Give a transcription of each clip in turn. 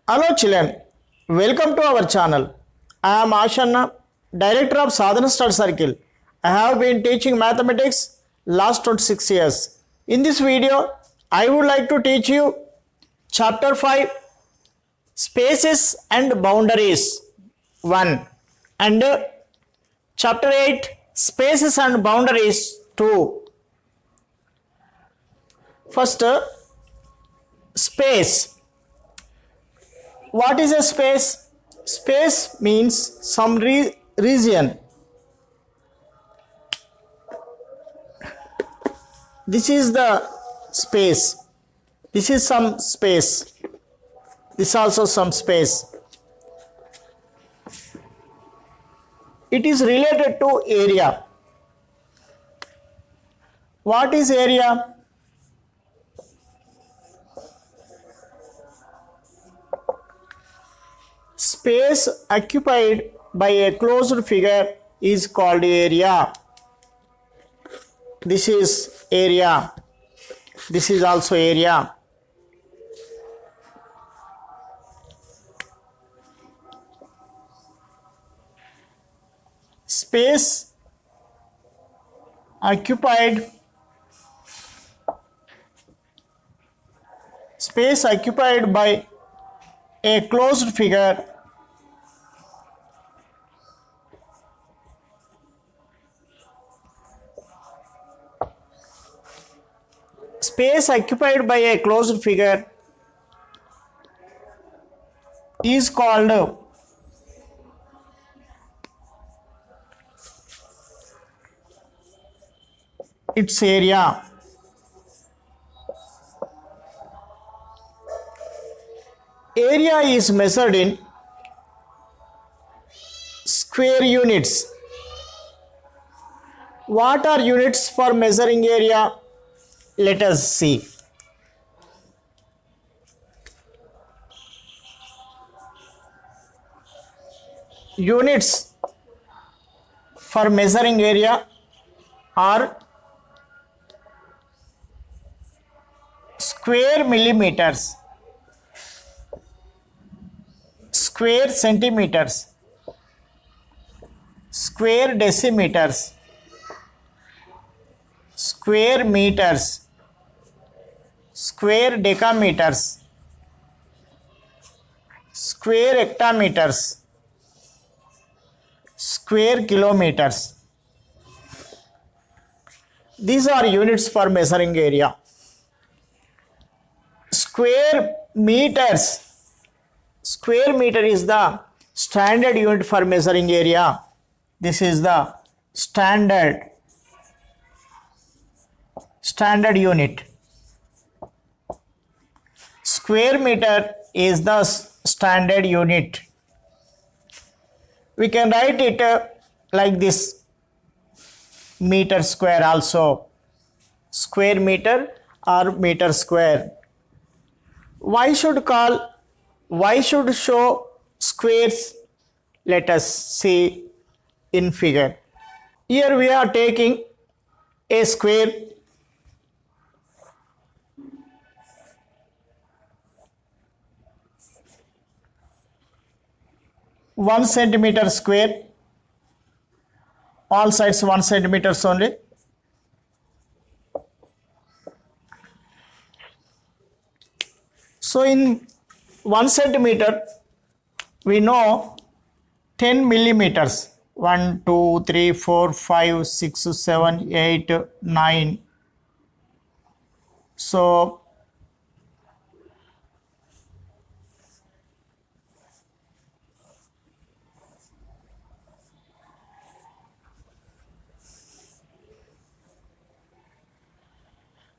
Hello children, welcome to our channel. I am Ashanna, Director of Sadhana Study Circle. I have been teaching mathematics last 26 years. In this video, I would like to teach you Chapter 5 Spaces and Boundaries 1 and Chapter 8 Spaces and Boundaries 2. First, space. What is a space? Space means some region. This is the space. This is some space. This also some space. It is related to area. What is area? Space occupied by a closed figure is called area. This is area. This is also area. Space occupied by a closed figure is called its area. Area is measured in square units. What are units for measuring area? Let us see. Units for measuring area are square millimeters, square centimeters, square decimeters, square meters, square decameters, square hectometers, square kilometers. These are units for measuring area. Square meters. Square meter is the standard unit for measuring area. This is the standard unit. Square meter is the standard unit. We can write it like this: meter square also. Square meter or meter square. Why should show squares? Let us see in figure. Here we are taking a square. One centimeter square. All sides 1 centimeters only. So in 1 centimeter, we know 10 millimeters. 1, 2, 3, 4, 5, 6, 7, 8, 9. So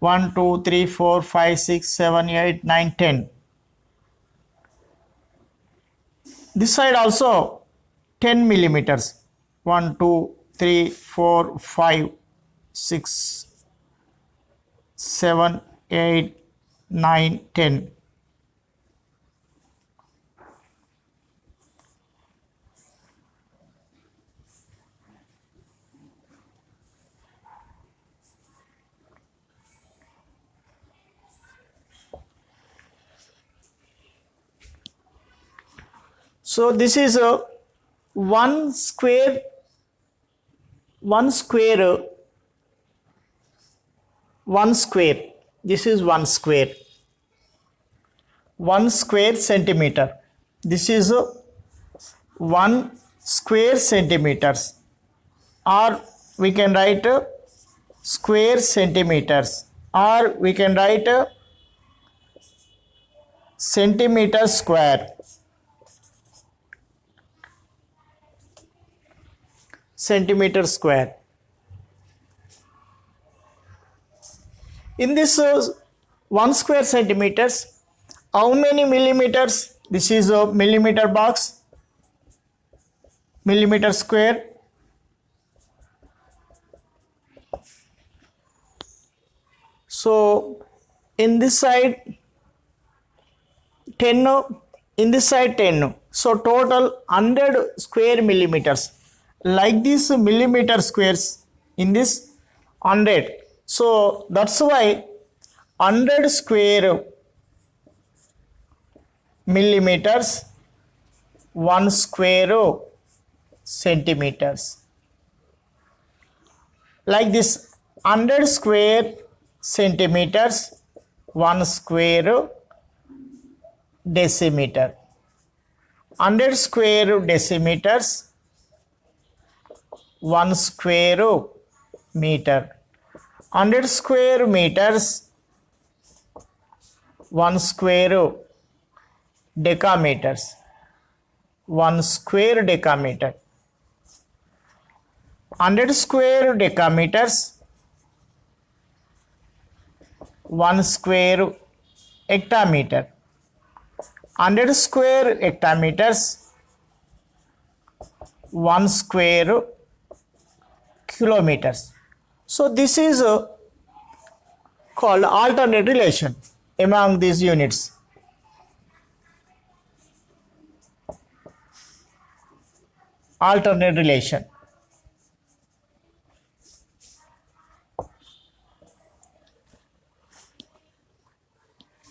one, 2, 3, 4, 5, 6, 7, 8, 9, 10. This side also 10 millimeters. 1, 2, 3, 4, 5, 6, 7, 8, 9, 10. So this is a one square this is one square centimeter. This is a 1 square centimeters, or we can write square centimeters, or we can write centimeter square. Centimeter square. In this 1 square centimeters, how many millimeters? This is a millimeter box, millimeter square. So in this side 10, in this side 10. So total 100 square millimeters. Like this millimeter squares in this 100. So that's why 100 square millimeters 1 square centimeters. Like this 100 square centimeters 1 square decimeter. 100 square decimeters 1 square meter. 100 square meters 1 square decameters. 1 square decameter. 100 square decameters 1 square hectameter. 100 square hectameters 1 square kilometers. So this is called alternate relation among these units. Alternate relation.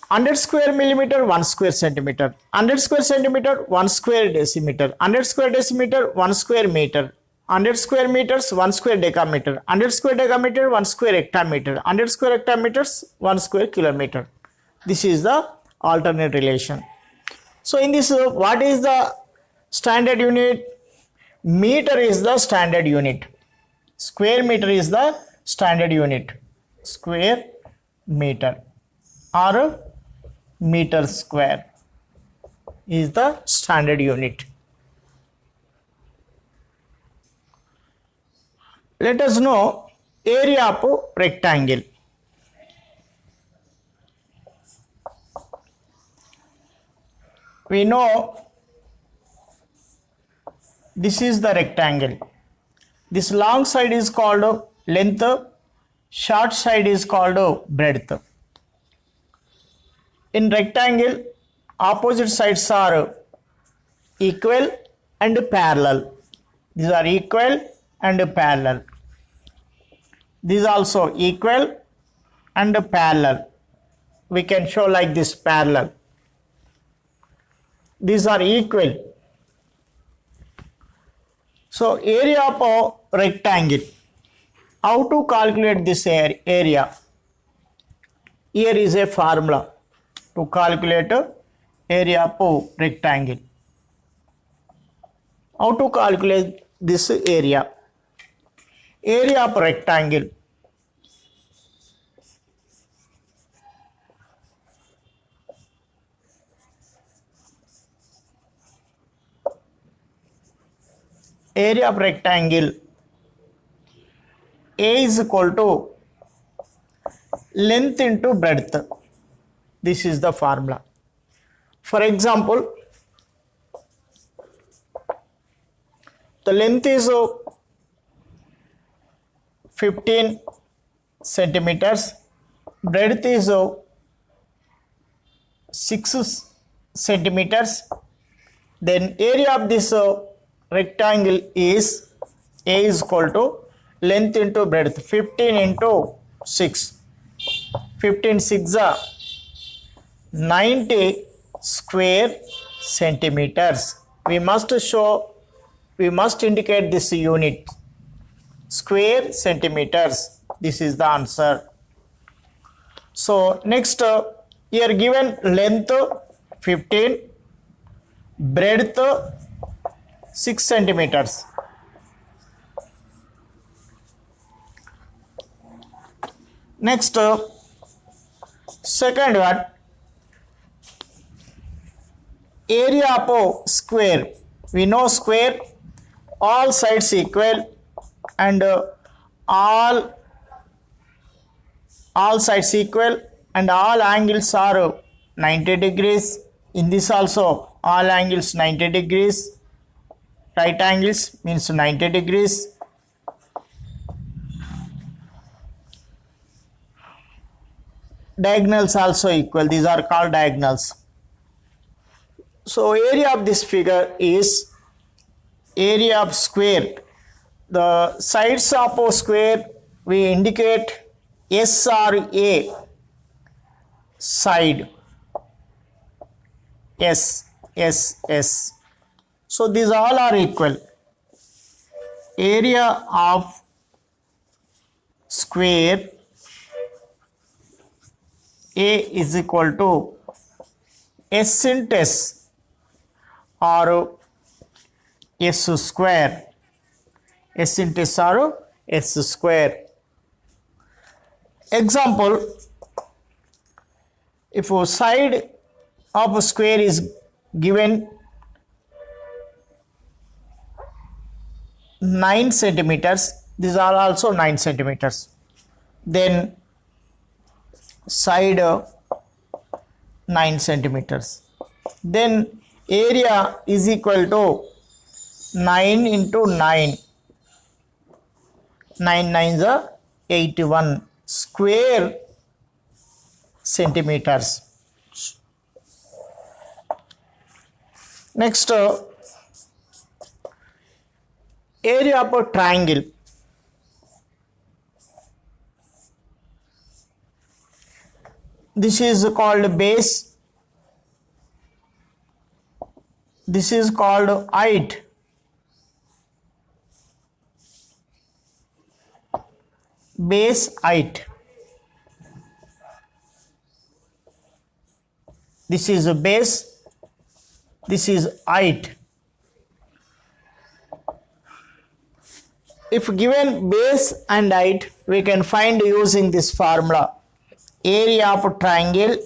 Hundred square millimeter 1 square centimeter. 100 square centimeter 1 square decimeter. 100 square decimeter 1 square meter. 100 square meters 1 square decameter. 100 square decameter 1 square hectameter. 100 square hectameters 1 square kilometer. This is the alternate relation. So in this, what is the standard unit? Meter is the standard unit. Square meter is the standard unit. Square meter or meter square is the standard unit. Let us know area of rectangle. We know this is the rectangle. This long side is called length, short side is called breadth. In rectangle, opposite sides are equal and parallel. These are equal and parallel. These also equal and parallel. We can show like this parallel. These are equal. So area of a rectangle. How to calculate this area? Here is a formula to calculate area of rectangle. How to calculate this area? Area of rectangle. Area of rectangle A is equal to length into breadth. This is the formula. For example, the length is 15 centimeters, breadth is 6 centimeters. Then area of this rectangle is A is equal to length into breadth, 15 into 6. 15 6 90 square centimeters. we must indicate this unit, square centimeters. This is the answer. So next, here given length 15, breadth 6 centimeters. Next, second one, area of a square. We know square, all sides equal, and all sides equal, and all angles are 90 degrees. In this also, all angles 90 degrees. Right angles means 90 degrees. Diagonals also equal. These are called diagonals. So area of this figure is area of square. The sides of a square we indicate S or A side. S. So these all are equal. Area of square A is equal to S into S or S square. S into S or S square. Example, if a side of a square is given 9 centimeters, these are also 9 centimeters, then side 9 centimeters, then area is equal to 9 into 9, 9 nines are 81 square centimeters. Next, area of a triangle. This is called base. This is called height. Base height. This is a base. This is height. If given base and height, we can find using this formula. Area of triangle,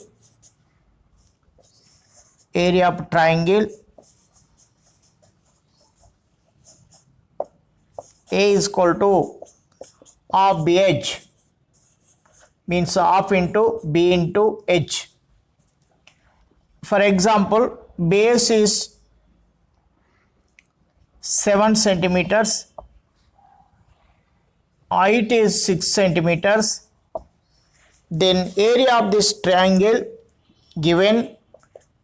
A is equal to half BH, means half into B into H. For example, base is 7 centimeters, height is 6 centimeters, then area of this triangle given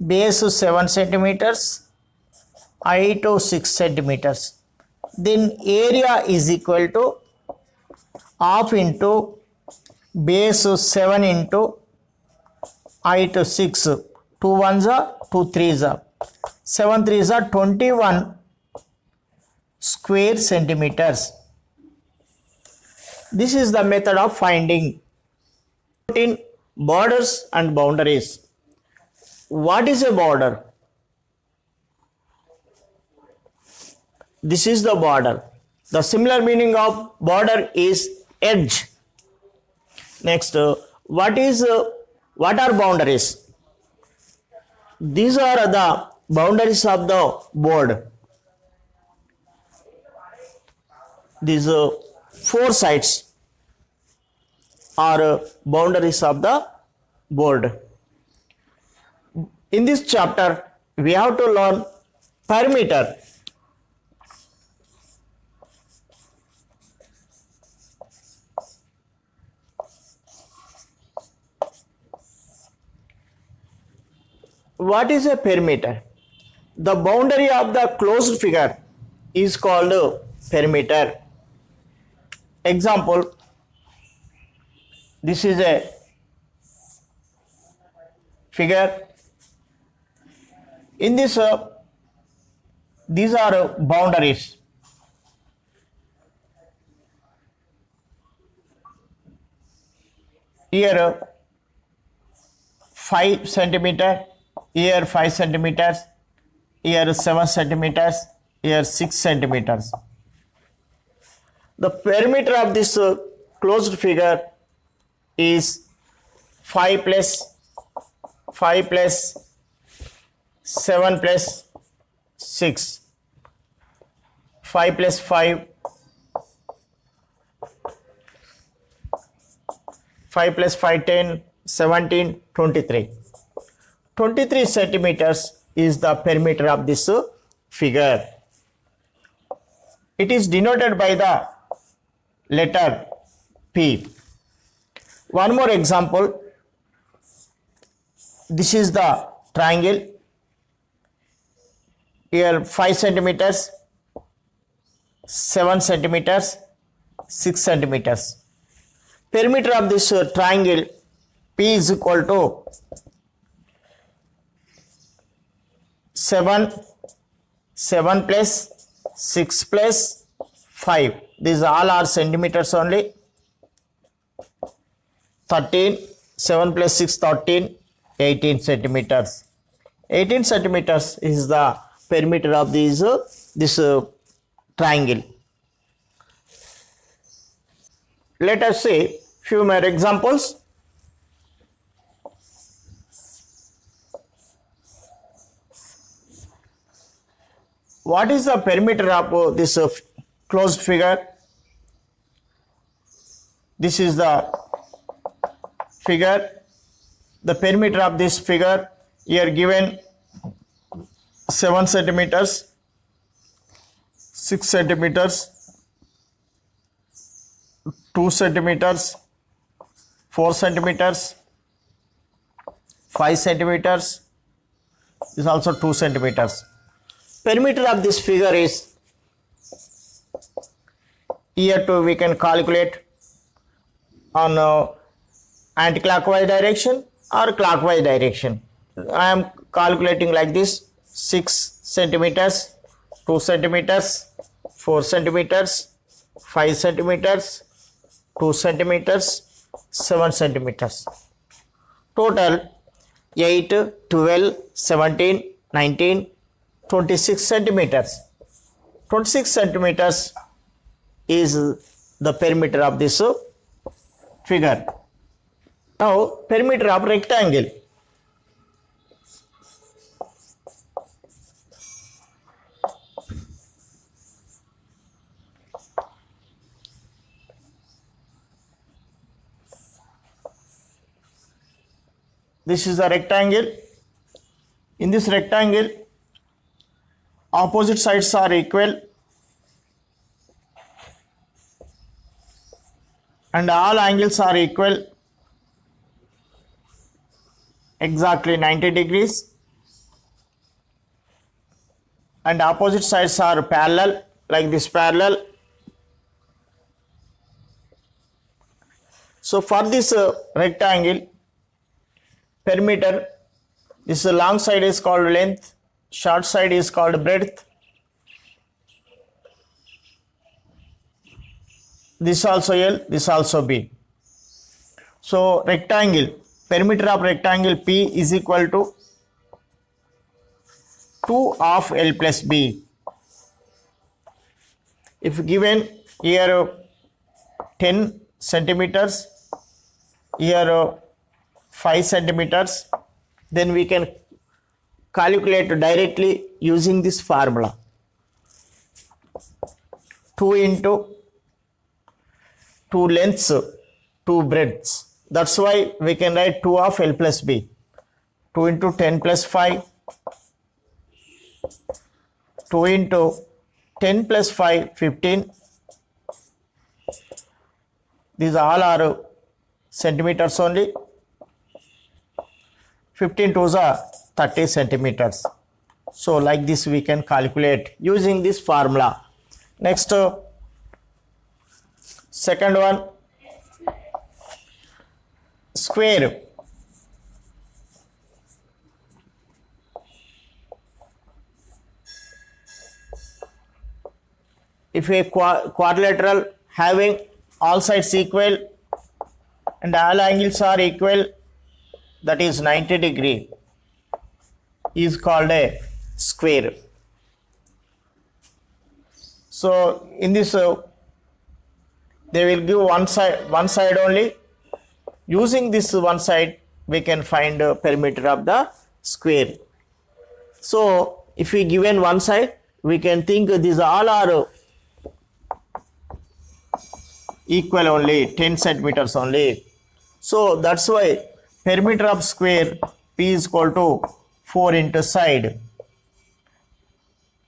base is 7 centimeters, height is 6 centimeters, then area is equal to half into base is 7 into height is 6, 2 ones are 2 threes are 7 threes are 21 square centimeters. This is the method of finding in borders and boundaries. What is a border? This is the border. The similar meaning of border is edge. Next, what are boundaries? These are the boundaries of the board. These 4 sides are boundaries of the board. In this chapter, we have to learn perimeter. What is a perimeter? The boundary of the closed figure is called perimeter. Example, this is a figure. In this these are boundaries. Here 5 centimeter, here 5 centimeters, here 7 centimeters, here 6 centimeters. The perimeter of this closed figure is 5 plus 5 plus 7 plus 6. 5 plus 5, 5 plus 5, 10, 17, 23. 23 centimeters is the perimeter of this figure. It is denoted by the letter P. One more example. This is the triangle. Here 5 centimeters, 7 centimeters, 6 centimeters. Perimeter of this triangle P is equal to 7, 7 plus 6 plus 5. These all are centimeters only. 13, 7 plus 6, 13, 18 centimeters. 18 centimeters is the perimeter of this triangle. Let us see few more examples. What is the perimeter of this closed figure? This is the figure. The perimeter of this figure here given 7 centimeters, 6 centimeters, 2 centimeters, 4 centimeters, 5 centimeters. This is also 2 centimeters. Perimeter of this figure is, here too we can calculate on anti-clockwise direction or clockwise direction. I am calculating like this: 6 centimeters, 2 centimeters, 4 centimeters, 5 centimeters, 2 centimeters, 7 centimeters. Total 8, 12, 17, 19, 26 centimeters. 26 centimeters is the perimeter of this figure. Now, perimeter of rectangle. This is the rectangle. In this rectangle, opposite sides are equal and all angles are equal, exactly 90 degrees, and opposite sides are parallel, like this parallel. So for this rectangle perimeter, this long side is called length, short side is called breadth. This also L, this also B. So rectangle, perimeter of rectangle P is equal to 2 of L plus B. If given here 10 centimeters, here 5 centimeters, then we can calculate directly using this formula. 2 into 2 lengths, 2 breadths. That's why we can write 2 of L plus B. 2 into 10 plus 5. 2 into 10 plus 5, 15. These all are centimeters only. 15 twos are 30 centimeters. So like this we can calculate using this formula. Next, second one, square. if a quadrilateral having all sides equal and all angles are equal, that is 90 degree, is called a square. So in this they will give one side only. Using this one side we can find the perimeter of the square. So if we given one side, we can think these all are equal only, 10 centimeters only. So that's why perimeter of square P is equal to 4 into side.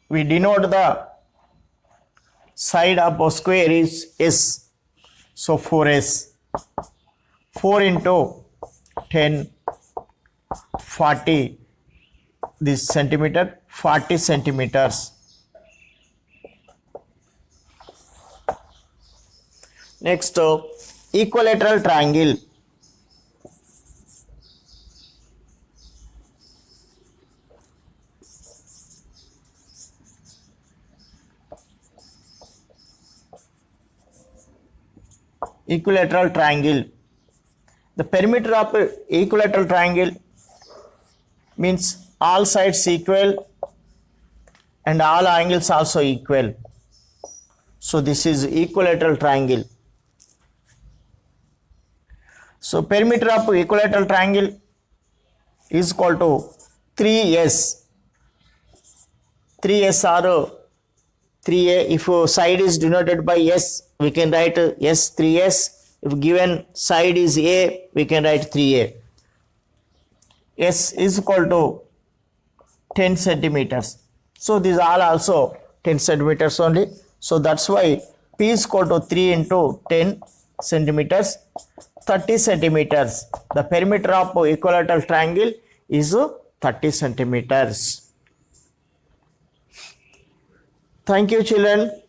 We denote the side of a square is S. So 4S. 4 into 10, 40, this centimeter, 40 centimeters. Next, equilateral triangle. Equilateral triangle. The perimeter of equilateral triangle means all sides equal and all angles also equal. So this is equilateral triangle. So perimeter of equilateral triangle is equal to 3S. 3S or 3A. If side is denoted by S, we can write S 3S. If given side is A, we can write 3A. S is equal to 10 centimeters. So these are also 10 centimeters only. So that's why P is equal to 3 into 10 centimeters, 30 centimeters. The perimeter of equilateral triangle is 30 centimeters. Thank you, children.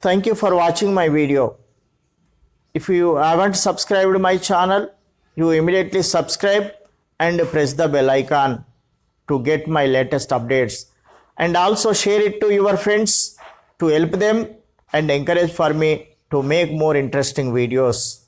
Thank you for watching my video. If you haven't subscribed my channel, you immediately subscribe and press the bell icon to get my latest updates. And also share it to your friends to help them and encourage for me to make more interesting videos.